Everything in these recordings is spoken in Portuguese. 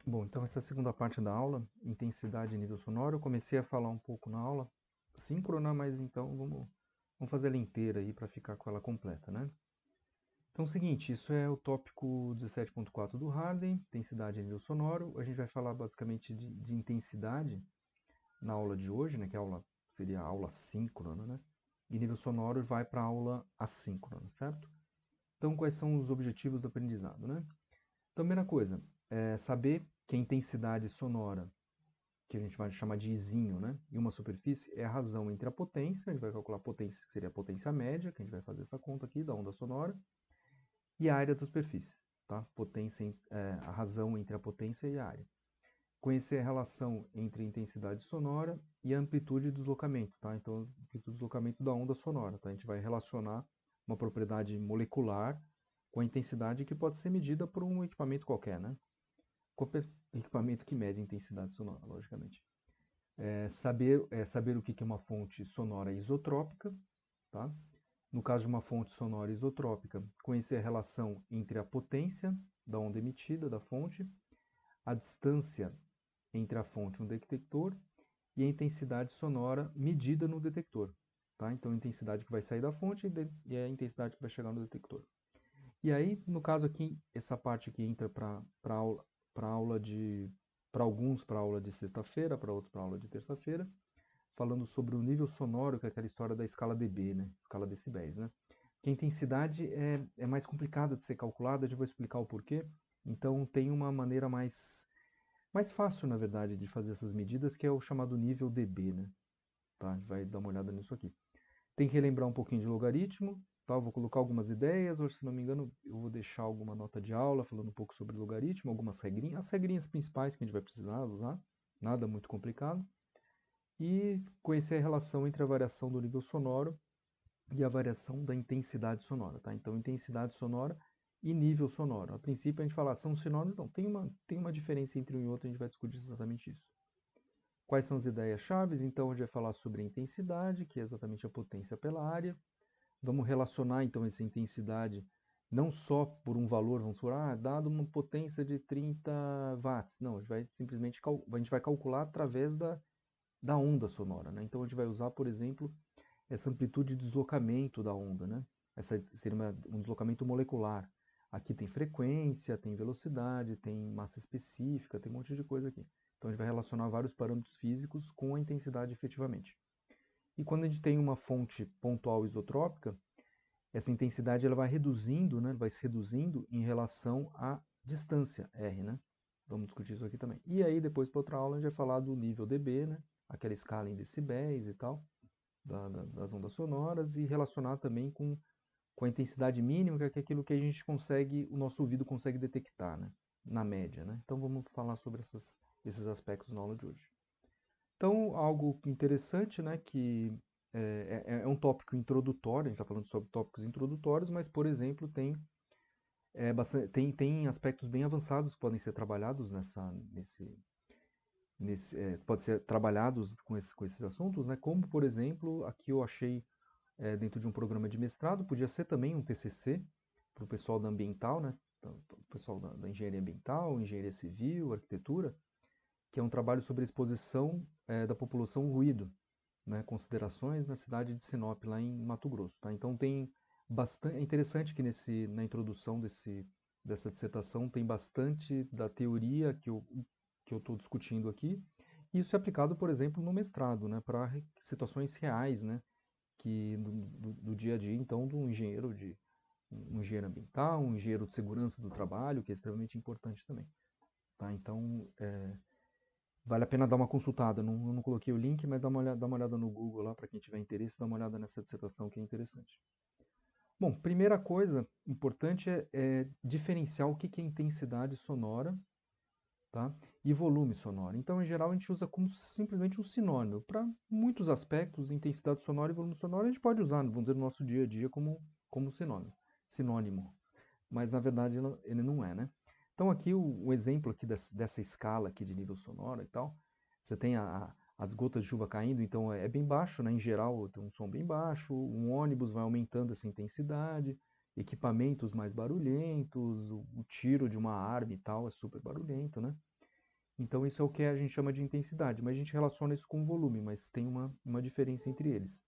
Bom, então essa é a segunda parte da aula, intensidade e nível sonoro. Eu comecei a falar um pouco na aula síncrona, mas então vamos fazer ela inteira aí para ficar com ela completa, né? Então é o seguinte, isso é o tópico 17.4 do Harden, intensidade e nível sonoro. A gente vai falar basicamente de intensidade na aula de hoje, né? Que a aula seria a aula síncrona, né? E nível sonoro vai para a aula assíncrona, certo? Então quais são os objetivos do aprendizado, né? Então, primeira coisa, é saber que a intensidade sonora, que a gente vai chamar de Izinho, né? E uma superfície é a razão entre a potência, a gente vai calcular a potência, que seria a potência média, que a gente vai fazer essa conta aqui da onda sonora, e a área da superfície, tá? Potência, a razão entre a potência e a área. Conhecer a relação entre a intensidade sonora e a amplitude de deslocamento, tá? Então, a amplitude de deslocamento da onda sonora, tá? A gente vai relacionar uma propriedade molecular com a intensidade que pode ser medida por um equipamento qualquer, né? Qualquer equipamento que mede a intensidade sonora, logicamente. Saber o que é uma fonte sonora isotrópica, tá? No caso de uma fonte sonora isotrópica, conhecer a relação entre a potência da onda emitida da fonte, a distância entre a fonte e um detector e a intensidade sonora medida no detector. Tá? Então, a intensidade que vai sair da fonte e a intensidade que vai chegar no detector. E aí, no caso aqui, essa parte aqui entra para aula, para aula de, para alguns para aula de sexta-feira, para outros para aula de terça-feira, falando sobre o nível sonoro, que é aquela história da escala dB, né? Escala decibéis, né? Que a intensidade é mais complicada de ser calculada, eu já vou explicar o porquê. Então, tem uma maneira mais fácil, na verdade, de fazer essas medidas, que é o chamado nível dB, né? Tá? A gente vai dar uma olhada nisso aqui. Tem que relembrar um pouquinho de logaritmo, tá? Eu vou colocar algumas ideias, ou se não me engano, eu vou deixar alguma nota de aula falando um pouco sobre logaritmo, algumas regrinhas, as regrinhas principais que a gente vai precisar usar, nada muito complicado. E conhecer a relação entre a variação do nível sonoro e a variação da intensidade sonora, tá? Então, intensidade sonora e nível sonoro. A princípio, a gente fala, são sinônimos? Não, tem uma diferença entre um e outro, a gente vai discutir exatamente isso. Quais são as ideias-chave? Então, a gente vai falar sobre a intensidade, que é exatamente a potência pela área. Vamos relacionar, então, essa intensidade não só por um valor, vamos supor, dado uma potência de 30 watts. Não, a gente vai simplesmente a gente vai calcular através da onda sonora, né? Então, a gente vai usar, por exemplo, essa amplitude de deslocamento da onda, né? Essa seria um deslocamento molecular. Aqui tem frequência, tem velocidade, tem massa específica, tem um monte de coisa aqui. Então a gente vai relacionar vários parâmetros físicos com a intensidade efetivamente. E quando a gente tem uma fonte pontual isotrópica, essa intensidade ela vai reduzindo, né? Vai se reduzindo em relação à distância R, né? Vamos discutir isso aqui também. E aí depois para outra aula a gente vai falar do nível dB, né? Aquela escala em decibéis e tal das ondas sonoras e relacionar também com a intensidade mínima, que é aquilo que a gente consegue, o nosso ouvido consegue detectar, né? Na média, né? Então vamos falar sobre esses aspectos na aula de hoje. Então, algo interessante, né, que é um tópico introdutório, a gente está falando sobre tópicos introdutórios, mas, por exemplo, tem aspectos bem avançados que podem ser trabalhados pode ser trabalhados com esses assuntos, né? Como, por exemplo, aqui eu achei dentro de um programa de mestrado, podia ser também um TCC para o pessoal da ambiental, né? Então, o pessoal da engenharia ambiental, engenharia civil, arquitetura, que é um trabalho sobre a exposição da população ao ruído, né? Considerações na cidade de Sinop, lá em Mato Grosso, tá? Então tem bastante, é interessante que na introdução dessa dissertação tem bastante da teoria que eu estou discutindo aqui. E isso é aplicado, por exemplo, no mestrado, né? Para situações reais, né? Do dia a dia, então, um engenheiro ambiental, um engenheiro de segurança do trabalho, que é extremamente importante também. Tá? Então, vale a pena dar uma consultada. Eu não coloquei o link, mas dá uma olhada no Google lá, para quem tiver interesse, dá uma olhada nessa dissertação que é interessante. Bom, primeira coisa importante é diferenciar o que é intensidade sonora, tá? E volume sonoro. Então, em geral, a gente usa como simplesmente um sinônimo. Para muitos aspectos, intensidade sonora e volume sonoro, a gente pode usar, vamos dizer, no nosso dia a dia como sinônimo. Mas, na verdade, ele não é, né? Então, aqui, o exemplo aqui dessa escala aqui de nível sonoro e tal, você tem as gotas de chuva caindo, então é bem baixo, né? Em geral, tem um som bem baixo, um ônibus vai aumentando essa intensidade, equipamentos mais barulhentos, o tiro de uma arma e tal é super barulhento, né? Então isso é o que a gente chama de intensidade, mas a gente relaciona isso com volume, mas tem uma diferença entre eles.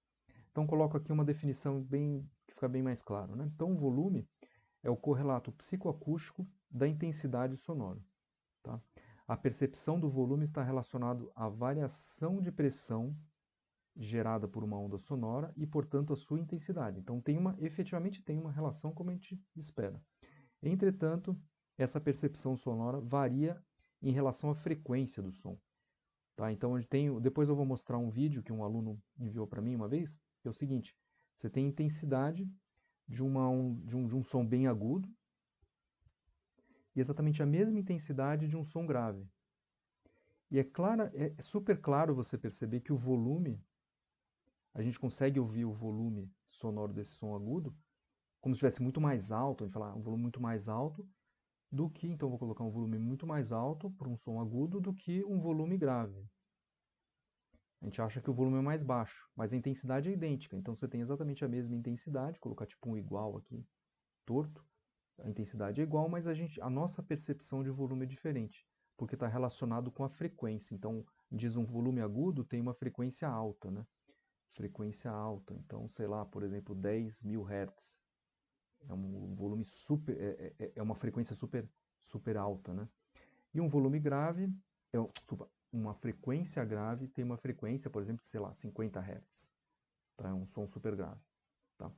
Então coloco aqui uma definição que fica bem mais claro, né? Então o volume é o correlato psicoacústico da intensidade sonora. Tá? A percepção do volume está relacionado à variação de pressão gerada por uma onda sonora e, portanto, a sua intensidade. Então efetivamente tem uma relação como a gente espera. Entretanto, essa percepção sonora varia em relação à frequência do som. Tá? Então, depois eu vou mostrar um vídeo que um aluno enviou para mim uma vez, que é o seguinte: você tem intensidade de um som bem agudo e exatamente a mesma intensidade de um som grave. E é super claro você perceber que o volume, a gente consegue ouvir o volume sonoro desse som agudo como se estivesse muito mais alto, a gente fala um volume muito mais alto do que, então vou colocar um volume muito mais alto para um som agudo do que um volume grave. A gente acha que o volume é mais baixo, mas a intensidade é idêntica. Então você tem exatamente a mesma intensidade, colocar tipo um igual aqui, torto. A intensidade é igual, mas a nossa percepção de volume é diferente, porque está relacionado com a frequência. Então, diz um volume agudo tem uma frequência alta, né? Frequência alta. Então, sei lá, por exemplo, 10.000 Hz. É um volume super, é uma frequência super alta, né? E um volume grave, desculpa, uma frequência grave tem uma frequência, por exemplo, sei lá, 50 Hz. Tá? É um som super grave. Tá?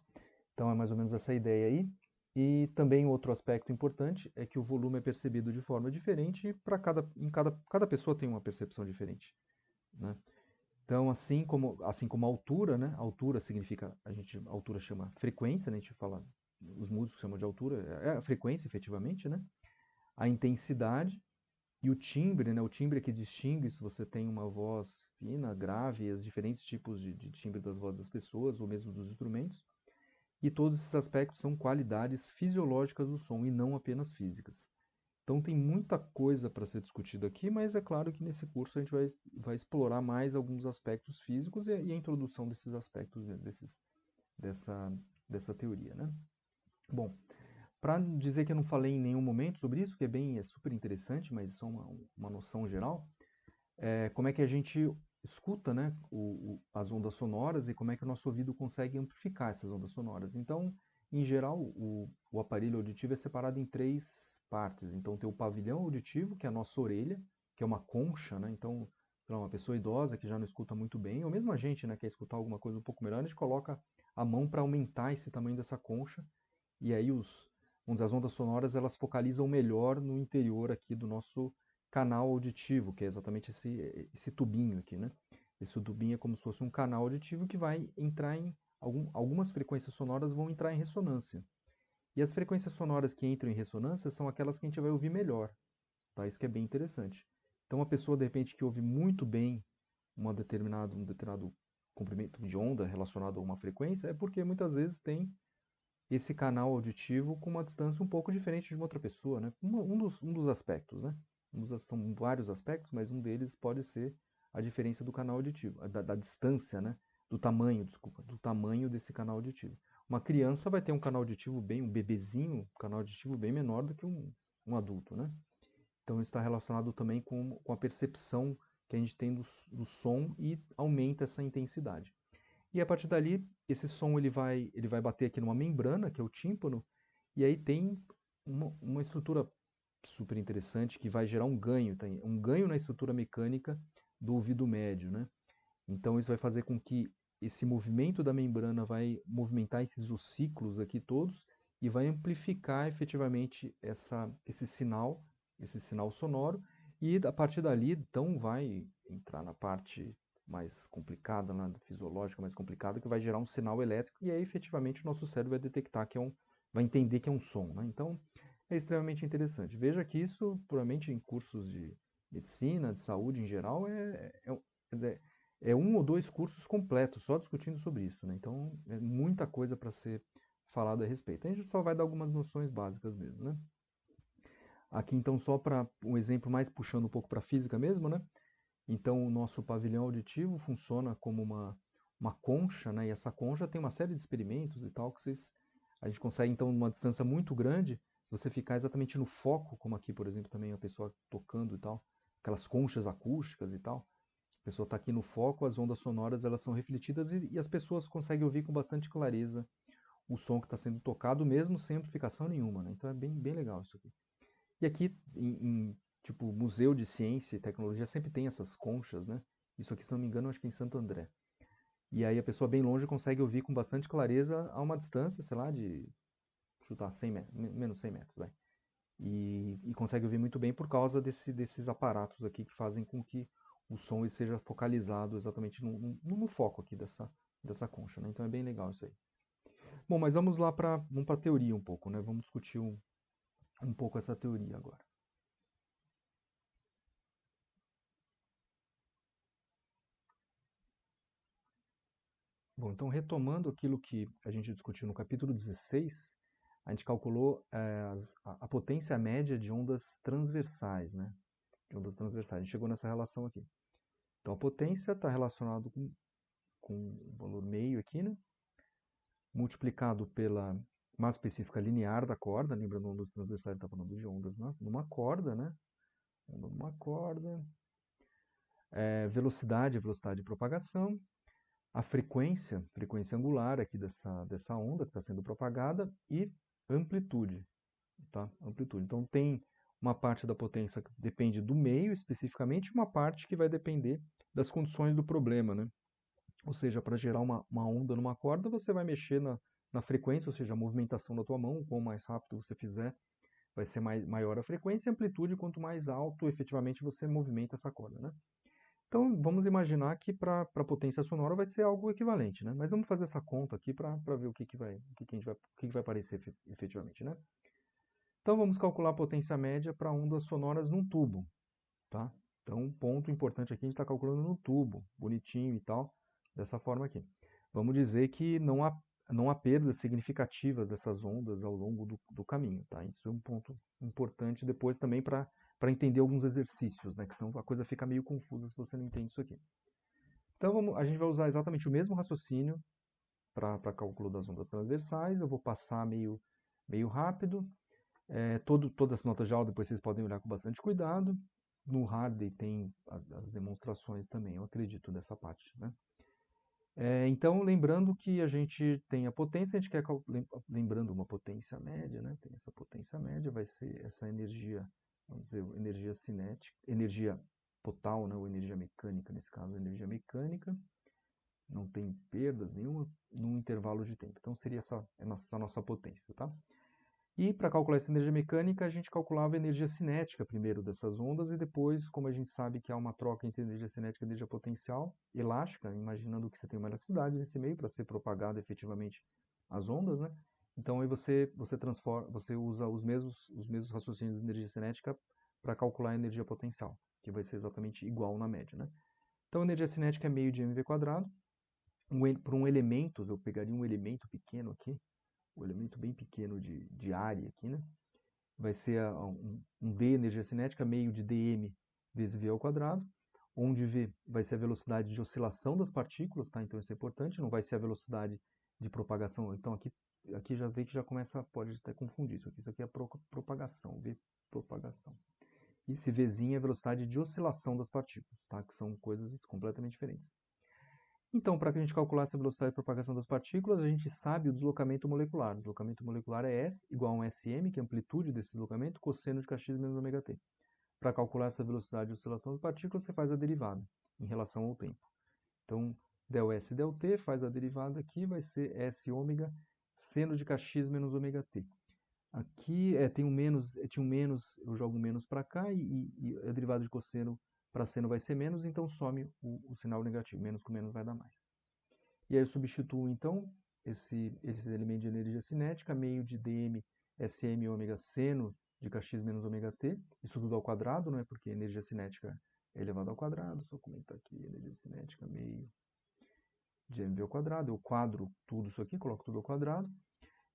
Então é mais ou menos essa ideia aí. E também outro aspecto importante é que o volume é percebido de forma diferente e cada pessoa tem uma percepção diferente. Né? Então, assim como a altura, né? A altura significa, a altura chama frequência, né? A gente fala, os músicos chamam de altura, é a frequência efetivamente, né? A intensidade e o timbre, né? O timbre é que distingue se você tem uma voz fina, grave, e os diferentes tipos de timbre das vozes das pessoas, ou mesmo dos instrumentos. E todos esses aspectos são qualidades fisiológicas do som e não apenas físicas. Então tem muita coisa para ser discutido aqui, mas é claro que nesse curso a gente vai explorar mais alguns aspectos físicos e a introdução desses aspectos dessa, dessa teoria. Né? Bom, para dizer que eu não falei em nenhum momento sobre isso, que é super interessante, mas só uma noção geral, como é que a gente escuta, né, as ondas sonoras e como é que o nosso ouvido consegue amplificar essas ondas sonoras. Então, em geral, o aparelho auditivo é separado em três partes. Então, tem o pavilhão auditivo, que é a nossa orelha, que é uma concha, né? Então, sei lá, uma pessoa idosa que já não escuta muito bem, ou mesmo a gente, né, quer escutar alguma coisa um pouco melhor, a gente coloca a mão para aumentar esse tamanho dessa concha, e aí as ondas sonoras elas focalizam melhor no interior aqui do nosso canal auditivo, que é exatamente esse tubinho aqui, né? Esse tubinho é como se fosse um canal auditivo que vai entrar algumas frequências sonoras vão entrar em ressonância. E as frequências sonoras que entram em ressonância são aquelas que a gente vai ouvir melhor, tá? Isso que é bem interessante. Então, uma pessoa, de repente, que ouve muito bem um determinado comprimento de onda relacionado a uma frequência, é porque muitas vezes tem esse canal auditivo com uma distância um pouco diferente de uma outra pessoa, né? Um dos aspectos, né? São vários aspectos, mas um deles pode ser a diferença do canal auditivo, da distância, né? Do tamanho, desculpa, do tamanho desse canal auditivo. Uma criança vai ter um canal auditivo um bebezinho, um canal auditivo bem menor do que um adulto, né? Então isso está relacionado também com a percepção que a gente tem do som e aumenta essa intensidade. E a partir dali, esse som ele vai bater aqui numa membrana, que é o tímpano, e aí tem uma estrutura super interessante que vai gerar um ganho, um ganho na estrutura mecânica do ouvido médio, né? Então isso vai fazer com que esse movimento da membrana vai movimentar esses ossículos aqui todos e vai amplificar efetivamente esse sinal sonoro, e a partir dali, então, vai entrar na parte mais complicada, né, fisiológica mais complicada, que vai gerar um sinal elétrico, e aí efetivamente o nosso cérebro vai detectar vai entender que é um som, né? Então é extremamente interessante. Veja que isso, puramente em cursos de medicina, de saúde em geral, quer dizer, é um ou dois cursos completos só discutindo sobre isso, né? Então é muita coisa para ser falado a respeito. A gente só vai dar algumas noções básicas mesmo, né? Aqui então só para um exemplo mais puxando um pouco para a física mesmo, né? Então o nosso pavilhão auditivo funciona como uma concha, né? E essa concha tem uma série de experimentos e tal que a gente consegue então numa distância muito grande, se você ficar exatamente no foco, como aqui por exemplo também a pessoa tocando e tal, aquelas conchas acústicas e tal. A pessoa está aqui no foco, as ondas sonoras elas são refletidas e as pessoas conseguem ouvir com bastante clareza o som que está sendo tocado, mesmo sem amplificação nenhuma, né? Então é bem legal isso aqui. E aqui, tipo, Museu de Ciência e Tecnologia sempre tem essas conchas, né? Isso aqui, se não me engano, acho que é em Santo André. E aí a pessoa bem longe consegue ouvir com bastante clareza a uma distância, sei lá, de chutar 100 metros, menos 100 metros, vai. E consegue ouvir muito bem por causa desses aparatos aqui que fazem com que o som seja focalizado exatamente no foco aqui dessa concha, né? Então é bem legal isso aí. Bom, mas vamos lá para a teoria um pouco, né? Vamos discutir um pouco essa teoria agora. Bom, então retomando aquilo que a gente discutiu no capítulo 16, a gente calculou a potência média de ondas transversais, né? De ondas transversais. A gente chegou nessa relação aqui. Então a potência está relacionada com o valor meio aqui, né? Multiplicado pela massa específica linear da corda, lembrando ondas transversais, está falando de ondas numa corda, né? Onda numa corda. Velocidade, velocidade de propagação. A frequência angular aqui dessa onda que está sendo propagada e amplitude, tá? Amplitude. Então tem uma parte da potência que depende do meio especificamente e uma parte que vai depender das condições do problema, né? Ou seja, para gerar uma onda numa corda, você vai mexer na frequência, ou seja, a movimentação da tua mão, quanto mais rápido você fizer, vai ser maior a frequência, e a amplitude, quanto mais alto efetivamente você movimenta essa corda, né? Então, vamos imaginar que para a potência sonora vai ser algo equivalente, né? Mas vamos fazer essa conta aqui para ver o que vai aparecer efetivamente, né? Então, vamos calcular a potência média para ondas sonoras num tubo, tá? Então, um ponto importante aqui, a gente está calculando no tubo, bonitinho e tal, dessa forma aqui. Vamos dizer que não há perdas significativas dessas ondas ao longo do caminho, tá? Isso é um ponto importante depois também para entender alguns exercícios, né? Que senão a coisa fica meio confusa se você não entende isso aqui. Então a gente vai usar exatamente o mesmo raciocínio para cálculo das ondas transversais. Eu vou passar meio rápido. Todas as notas de aula depois vocês podem olhar com bastante cuidado. No Hardy tem as demonstrações também, eu acredito, dessa parte, né? Então, lembrando que a gente tem a potência, a gente quer, lembrando uma potência média, né? Tem essa potência média, vai ser essa energia, vamos dizer, energia cinética, energia total, né? Ou energia mecânica, nesse caso, energia mecânica, não tem perdas nenhuma num intervalo de tempo. Então, seria essa nossa potência, tá? E para calcular essa energia mecânica, a gente calculava a energia cinética primeiro dessas ondas e depois, como a gente sabe que há uma troca entre energia cinética e energia potencial elástica, imaginando que você tem uma elasticidade nesse meio para ser propagada efetivamente as ondas, né? Então aí você usa os mesmos raciocínios de energia cinética para calcular a energia potencial, que vai ser exatamente igual na média, né? Então a energia cinética é meio de mv². Por um elemento, eu pegaria um elemento pequeno aqui, o elemento bem pequeno de área aqui, né? Vai ser um D energia cinética, meio de dm vezes v ao quadrado, onde v vai ser a velocidade de oscilação das partículas, tá? Então isso é importante, não vai ser a velocidade de propagação. Então aqui já vê que já pode até confundir isso aqui. Isso aqui é propagação, v propagação. E esse vzinho é a velocidade de oscilação das partículas, tá? Que são coisas completamente diferentes. Então, para que a gente calculasse a velocidade de propagação das partículas, a gente sabe o deslocamento molecular. O deslocamento molecular é S igual a um SM, que é a amplitude desse deslocamento, cosseno de kx menos ômega t. Para calcular essa velocidade de oscilação das partículas, você faz a derivada em relação ao tempo. Então, del S del t, faz a derivada aqui, vai ser S ômega seno de kx menos ômega t. Aqui tinha um menos, eu jogo um menos para cá e a derivada de cosseno para seno vai ser menos, então some o sinal negativo. Menos com menos vai dar mais. E aí eu substituo, então, esse elemento de energia cinética, meio de dm sm ômega seno de kx menos ômega t. Isso tudo ao quadrado, não é? Porque energia cinética é elevado ao quadrado. Só comentar aqui, energia cinética meio de mv ao quadrado. Eu quadro tudo isso aqui, coloco tudo ao quadrado.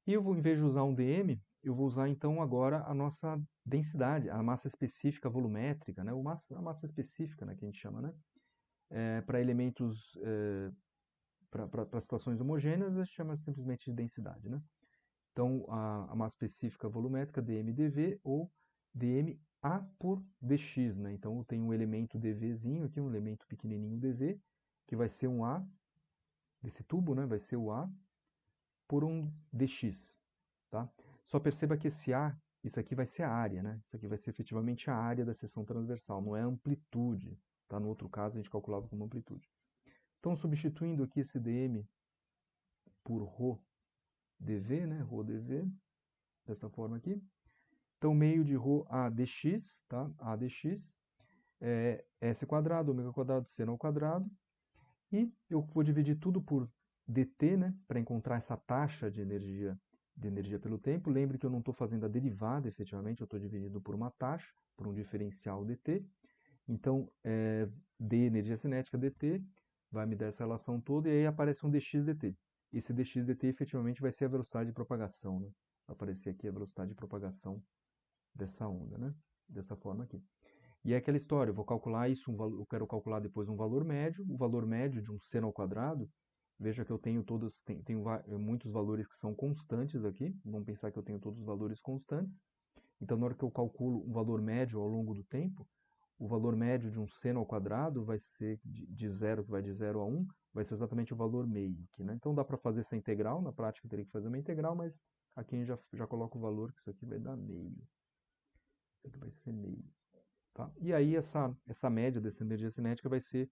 E eu vou, em vez de usar um dm, eu vou usar então agora a nossa densidade, a massa específica volumétrica, né? A massa específica, né, que a gente chama, né? Para elementos, para situações homogêneas, a gente chama simplesmente de densidade, né? Então, a massa específica volumétrica, dm dv ou dm A por dx, né? Então eu tenho um elemento dvzinho aqui, um elemento pequenininho dv, que vai ser um A, desse tubo, né? Vai ser o A por um dx, tá? Só perceba que esse A, isso aqui vai ser a área, né? Isso aqui vai ser efetivamente a área da seção transversal, não é a amplitude, tá? No outro caso a gente calculava como amplitude. Então substituindo aqui esse dm por ρ dv, né? Rho dv, dessa forma aqui. Então, meio de ρ a dx, tá? A dx é s quadrado, ômega quadrado, seno ao quadrado. E eu vou dividir tudo por dt, né? Para encontrar essa taxa de energia pelo tempo. Lembre que eu não estou fazendo a derivada, efetivamente, eu estou dividindo por uma taxa, por um diferencial dt. Então, d energia cinética dt vai me dar essa relação toda, e aí aparece um dx dt. Esse dx dt efetivamente vai ser a velocidade de propagação, né? Vai aparecer aqui a velocidade de propagação dessa onda, né? Dessa forma aqui. E é aquela história, eu vou calcular isso, eu quero calcular depois um valor médio, o valor médio de um seno ao quadrado, veja que eu tenho muitos valores que são constantes aqui, vamos pensar que eu tenho todos os valores constantes, então na hora que eu calculo um valor médio ao longo do tempo, o valor médio de um seno ao quadrado vai ser de 0, que vai de 0 a 1, vai ser exatamente o valor meio aqui, né? Então dá para fazer essa integral, na prática eu teria que fazer uma integral, mas aqui a gente já coloca o valor, que isso aqui vai dar meio. Isso aqui vai ser meio. Tá? E aí essa média dessa energia cinética vai ser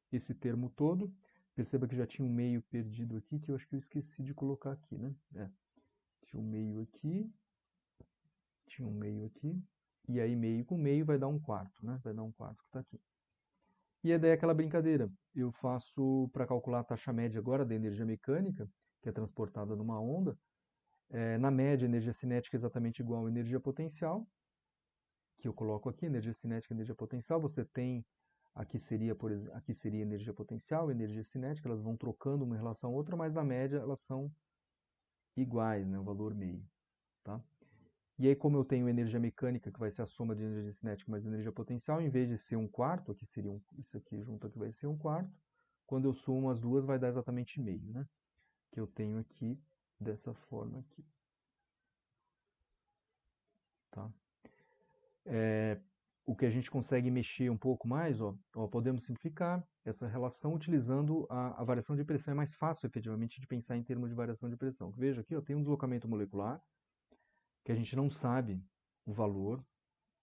esse termo todo. Perceba que já tinha um meio perdido aqui, que eu acho que eu esqueci de colocar aqui, né? Tinha um meio aqui, tinha um meio aqui, e aí meio com meio vai dar um quarto, né? Vai dar um quarto que está aqui. E a ideia é aquela brincadeira. Eu faço, para calcular a taxa média agora da energia mecânica, que é transportada numa onda, na média, energia cinética é exatamente igual à energia potencial, que eu coloco aqui, energia cinética e energia potencial. Você tem, aqui seria, por exemplo, aqui seria energia potencial, energia cinética, elas vão trocando uma em relação a outra, mas na média elas são iguais, né? O valor meio, tá? E aí, como eu tenho energia mecânica, que vai ser a soma de energia cinética mais energia potencial, em vez de ser um quarto, aqui seria isso aqui junto aqui vai ser um quarto, quando eu somo as duas vai dar exatamente meio, né? Que eu tenho aqui dessa forma aqui. Tá? O que a gente consegue mexer um pouco mais, podemos simplificar essa relação utilizando a variação de pressão. É mais fácil, efetivamente, de pensar em termos de variação de pressão. Veja aqui, tem um deslocamento molecular, que a gente não sabe o valor.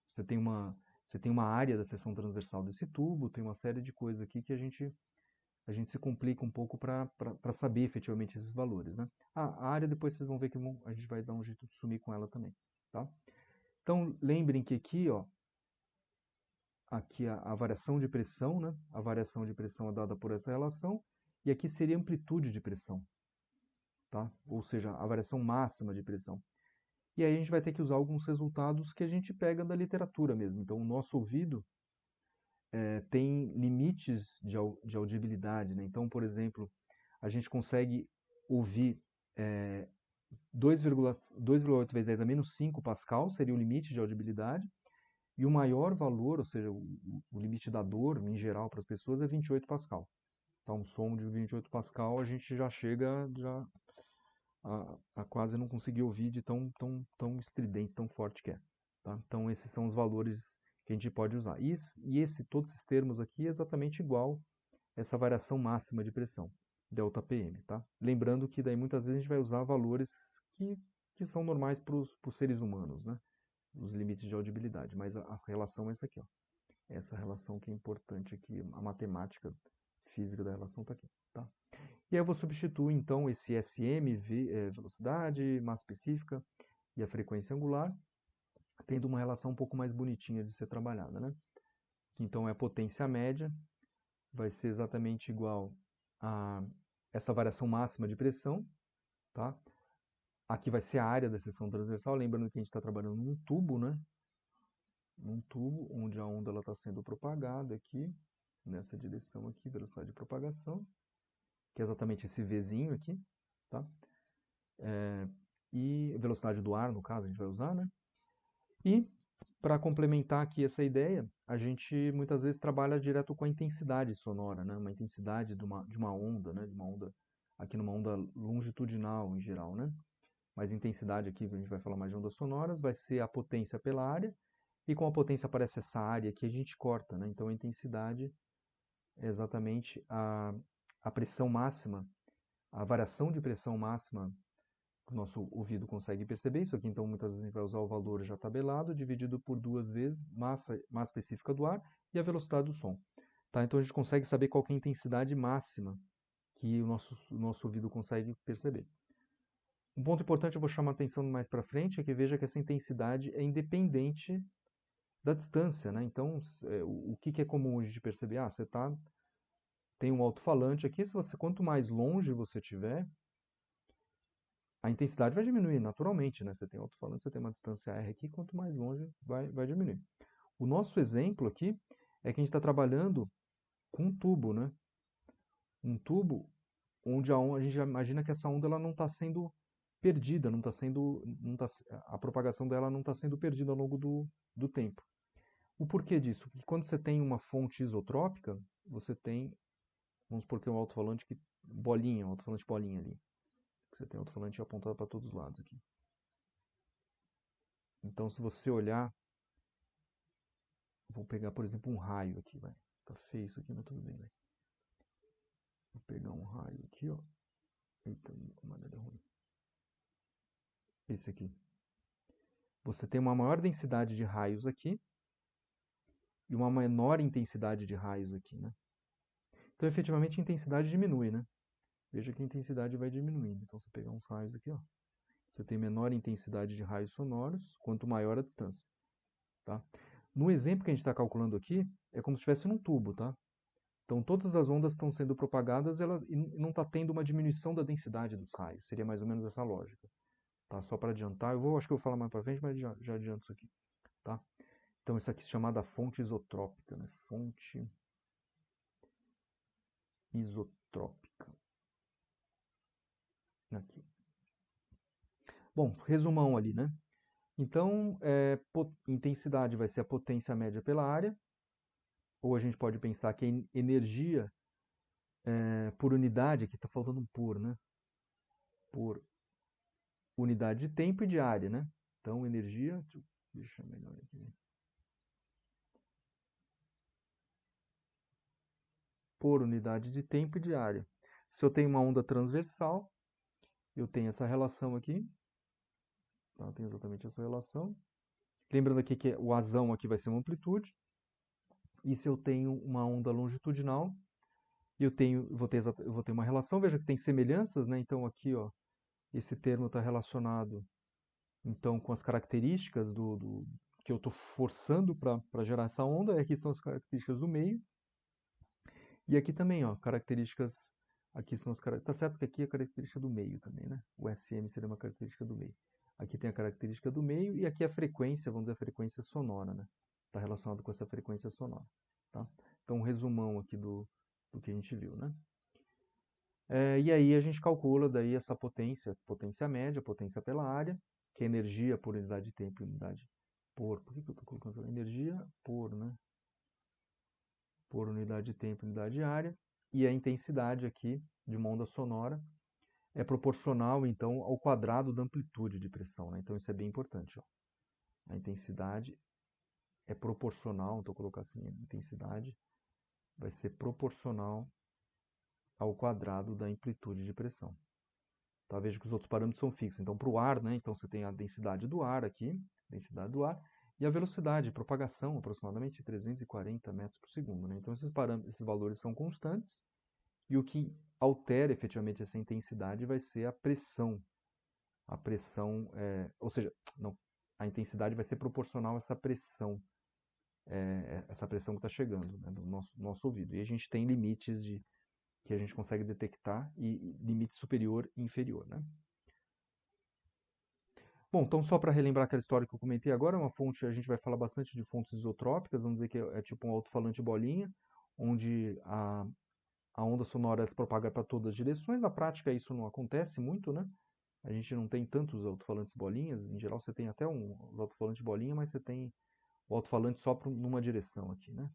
Você tem uma área da seção transversal desse tubo, tem uma série de coisas aqui que a gente se complica um pouco para saber efetivamente esses valores, né? A área depois vocês vão ver que a gente vai dar um jeito de sumir com ela também, tá? Então, lembrem que aqui a variação de pressão, né? A variação de pressão é dada por essa relação, e aqui seria a amplitude de pressão, tá? Ou seja, a variação máxima de pressão. E aí a gente vai ter que usar alguns resultados que a gente pega da literatura mesmo. Então, o nosso ouvido tem limites de audibilidade, né? Então, por exemplo, a gente consegue ouvir 2,8 vezes 10 a menos 5 Pascal, seria o limite de audibilidade, e o maior valor, ou seja, o limite da dor, em geral, para as pessoas, é 28 Pascal. Então, um som de 28 Pascal, a gente já chega a quase não conseguir ouvir de tão estridente, tão forte que é. Tá? Então, esses são os valores que a gente pode usar. E todos esses termos aqui é exatamente igual essa variação máxima de pressão, ΔPm. Tá? Lembrando que daí muitas vezes a gente vai usar valores que são normais para os seres humanos, né? Os limites de audibilidade, mas a relação é essa aqui, ó. Essa relação que é importante aqui, a matemática física da relação está aqui, tá? E aí eu vou substituir então esse Sm, velocidade, massa específica e a frequência angular, tendo uma relação um pouco mais bonitinha de ser trabalhada, né? Então é a potência média, vai ser exatamente igual a essa variação máxima de pressão, tá? Aqui vai ser a área da seção transversal, lembrando que a gente está trabalhando num tubo, né? Num tubo onde a onda está sendo propagada aqui, nessa direção aqui, velocidade de propagação, que é exatamente esse Vzinho aqui, tá? E velocidade do ar, no caso, a gente vai usar, né? E, para complementar aqui essa ideia, a gente muitas vezes trabalha direto com a intensidade sonora, né? Uma intensidade de uma onda, né? Aqui numa onda longitudinal, em geral, né? Mas intensidade aqui, a gente vai falar mais de ondas sonoras, vai ser a potência pela área. E com a potência aparece essa área que a gente corta, né? Então a intensidade é exatamente a pressão máxima, a variação de pressão máxima que o nosso ouvido consegue perceber. Isso aqui, então, muitas vezes a gente vai usar o valor já tabelado, dividido por 2 vezes massa específica do ar e a velocidade do som. Tá? Então a gente consegue saber qual que é a intensidade máxima que o nosso ouvido consegue perceber. Um ponto importante, eu vou chamar a atenção mais para frente, é que veja que essa intensidade é independente da distância, né? Então, o que é comum hoje de perceber? Ah, tem um alto-falante aqui, quanto mais longe você estiver, a intensidade vai diminuir naturalmente, né? Você tem alto-falante, você tem uma distância R aqui, quanto mais longe vai diminuir. O nosso exemplo aqui é que a gente está trabalhando com um tubo, né? Um tubo onde a gente já imagina que essa onda ela não está sendo perdida, a propagação dela não está sendo perdida ao longo do tempo. O porquê disso? Porque quando você tem uma fonte isotrópica, você tem, vamos supor que é um alto-falante bolinha, um alto-falante bolinha ali. Você tem alto-falante apontado para todos os lados aqui. Então, se você olhar, vou pegar, por exemplo, um raio aqui, vai. Tá feio isso aqui, mas tudo bem, vai. Vou pegar um raio aqui, ó. Eita, maneira ruim. Esse aqui. Você tem uma maior densidade de raios aqui e uma menor intensidade de raios aqui, né? Então, efetivamente, a intensidade diminui, né? Veja que a intensidade vai diminuindo. Então, se eu pegar uns raios aqui, ó, você tem menor intensidade de raios sonoros, quanto maior a distância, tá? No exemplo que a gente está calculando aqui, é como se estivesse num tubo, tá? Então, todas as ondas estão sendo propagadas e não está tendo uma diminuição da densidade dos raios. Seria mais ou menos essa lógica. Tá? Só para adiantar, acho que eu vou falar mais para frente, mas já adianto isso aqui. Tá? Então, isso aqui é chamada fonte isotrópica, né? Fonte isotrópica. Aqui. Bom, resumão ali, né? Então, intensidade vai ser a potência média pela área, ou a gente pode pensar que a energia por unidade, aqui está faltando um por, né? Por unidade de tempo e de área, né? Então, energia, deixa eu melhor aqui. Por unidade de tempo e de área. Se eu tenho uma onda transversal, eu tenho essa relação aqui, tá? Tem exatamente essa relação. Lembrando aqui que o azão aqui vai ser uma amplitude. E se eu tenho uma onda longitudinal, eu vou ter uma relação, veja que tem semelhanças, né? Então aqui, ó, esse termo está relacionado então com as características que eu estou forçando para gerar essa onda, e aqui são as características do meio. E aqui também, ó, características, aqui são as características, tá certo que aqui é a característica do meio também, né? O SM seria uma característica do meio. Aqui tem a característica do meio e aqui a frequência, vamos dizer, a frequência sonora, né? Está relacionado com essa frequência sonora, tá? Então, um resumão aqui do que a gente viu, né? E aí a gente calcula daí essa potência média, potência pela área, que é energia por unidade de tempo e unidade por que eu estou colocando energia por, né? Por unidade de tempo e unidade de área, e a intensidade aqui de uma onda sonora é proporcional, então, ao quadrado da amplitude de pressão, né? Então isso é bem importante, ó. A intensidade é proporcional, então vou colocar assim, a intensidade vai ser proporcional ao quadrado da amplitude de pressão. Tá? Veja que os outros parâmetros são fixos. Então, para o ar, né? Então você tem a densidade do ar aqui, densidade do ar, e a velocidade de propagação, aproximadamente 340 metros por segundo, né? Então esses valores são constantes, e o que altera efetivamente essa intensidade vai ser a pressão. A pressão, ou seja, não, a intensidade vai ser proporcional a essa pressão que está chegando, né, do nosso ouvido. E a gente tem limites que a gente consegue detectar e limite superior e inferior, né? Bom, então só para relembrar aquela história que eu comentei agora, uma fonte, a gente vai falar bastante de fontes isotrópicas, vamos dizer que é tipo um alto-falante bolinha, onde a onda sonora se propaga para todas as direções. Na prática isso não acontece muito, né? A gente não tem tantos alto-falantes bolinhas, em geral você tem até um alto-falante bolinha, mas você tem o alto-falante só numa direção aqui, né?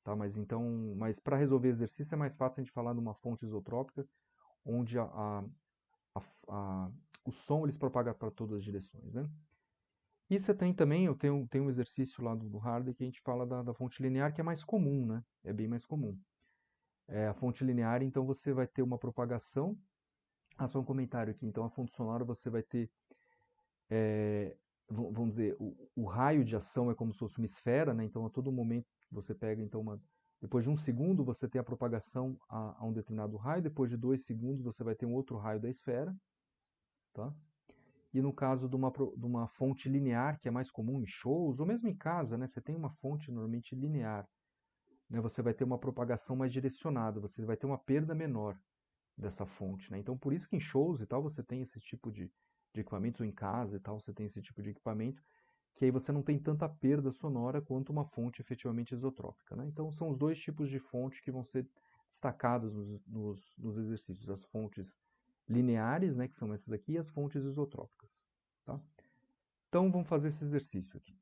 Tá, mas para resolver exercício é mais fácil a gente falar de uma fonte isotrópica, onde o som ele se propaga para todas as direções, né? E você tem também, eu tenho um exercício lá do Hardy que a gente fala da fonte linear, que é mais comum, né? É bem mais comum. A fonte linear, então você vai ter uma propagação. Só um comentário aqui. Então, a fonte sonora você vai ter, vamos dizer, o raio de ação é como se fosse uma esfera, né? Então, a todo momento você pega, então, depois de 1 segundo você tem a propagação a um determinado raio, depois de 2 segundos você vai ter um outro raio da esfera, tá? E no caso de uma fonte linear, que é mais comum em shows, ou mesmo em casa, né? Você tem uma fonte normalmente linear, né? Você vai ter uma propagação mais direcionada, você vai ter uma perda menor dessa fonte, né? Então, por isso que em shows e tal você tem esse tipo de equipamentos, ou em casa e tal você tem esse tipo de equipamento, que aí você não tem tanta perda sonora quanto uma fonte efetivamente isotrópica, né? Então, são os dois tipos de fonte que vão ser destacadas nos exercícios, as fontes lineares, né, que são essas aqui, e as fontes isotrópicas, tá? Então, vamos fazer esse exercício aqui.